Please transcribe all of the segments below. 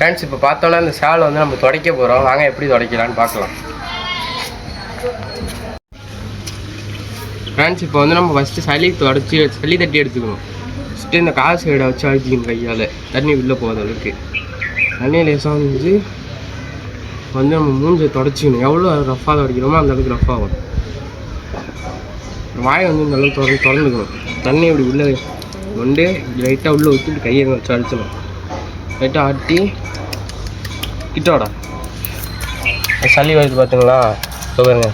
Friends இப்போ பார்த்தோன்னா இந்த சேலை வந்து நம்ம துடைக்க போகிறோம். வாங்க எப்படி துடைக்கலான்னு பார்க்கலாம். ஃப்ரெண்ட்ஸ் இப்போ வந்து நம்ம ஃபஸ்ட்டு சளி தட்டி எடுத்துக்கணும். ஃபஸ்ட்டு இந்த கால் சைடை வச்சு அழுத்திக்கணும் கையால், தண்ணி உள்ளே போகாத அளவுக்கு. தண்ணியை லேசாக வந்து நம்ம மூஞ்சை துடைச்சிக்கணும். எவ்வளோ ரஃபாக துடைக்கிறோமோ அந்த அளவுக்கு ரஃபாக வரும். வாயை வந்து இந்த அளவுக்கு திறந்துக்கணும். தண்ணி இப்படி உள்ளே கொண்டு லைட்டாக உள்ளே ஊற்றி கையை வச்சு அழுத்தணும். லைட்டாக ஆட்டி கிட்டோட சளி வருது பார்த்தீங்களா? சொல்லுங்க.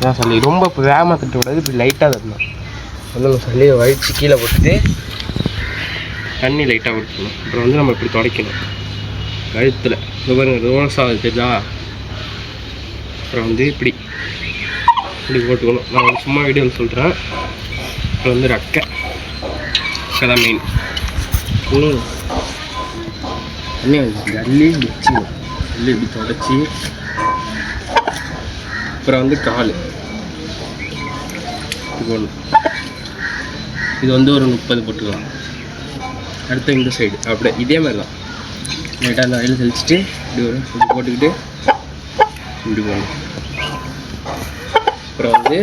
ஏன் சளி ரொம்ப இப்போ வேகமாக தட்டக்கூடாது, இப்படி லைட்டாக தட்டணும். வந்து நம்ம சளியை வழித்து கீழே போட்டுட்டு தண்ணி லைட்டாக ஊற்றணும். அப்புறம் வந்து நம்ம இப்படி துடைக்கணும் கழுத்தில். பாருங்க ரோஸாக தெரியுதா? அப்புறம் வந்து இப்படி போட்டுக்கணும். நான் சும்மா வீடியோவில் சொல்கிறேன். அப்புறம் வந்து ரெக்கை தான் மெயின். தண்ணி ஜல்லி வச்சுக்கணும். ஜல்லி இப்படி தொடச்சி அப்புறம் வந்து கால் போடணும். இது வந்து ஒரு 30 போட்டுக்கலாம். அடுத்த இந்த சைடு அப்படியே இதே மாதிரி தான் லைட்டாக அந்த ஆயில் தெளிச்சுட்டு இப்படி வரும். இப்படி போட்டுக்கிட்டு இப்படி போடணும். அப்புறம் வந்து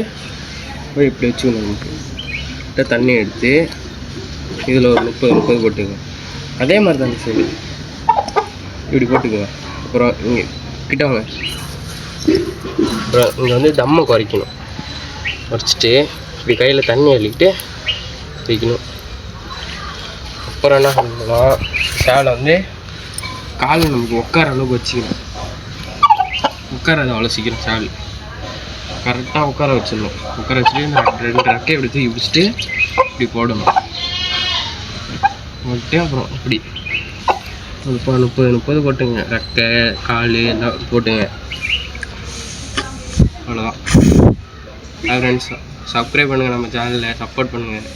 இப்படி வச்சுக்கணும். நமக்கு தண்ணி எடுத்து இதில் ஒரு 30 போட்டுக்கோங்க. அதே மாதிரி தான் இந்த சைடு இப்படி போட்டுக்கோங்க. அப்புறம் இங்கே கிட்ட வாங்க. அப்புறம் இங்கே வந்து தம்மை குறைக்கணும். குறைச்சிட்டு இப்படி கையில் தண்ணி அள்ளிக்கிட்டு வைக்கணும். அப்புறம் என்ன பண்ணணும்னா சேலை வந்து காலில் நமக்கு உட்கார அளவுக்கு வச்சுக்கணும். உட்காராது அவ்வளோ சீக்கிரம் சேலை கரெக்டாக உட்கார வச்சிடணும். உட்கார வச்சுட்டு இந்த 2 ரெக்கையை இப்படி தூக்கி பிடிச்சிட்டு இப்படி போடணும். போட்டு அப்புறம் இப்படி 30 போட்டுங்க. ரெக்கை கால் எல்லாம் போட்டுங்க. அவ்வளோதான். ஃப்ரெண்ட்ஸ் சப்ஸ்கிரைப் பண்ணுங்கள், நம்ம சேனலில் சப்போர்ட் பண்ணுங்கள்.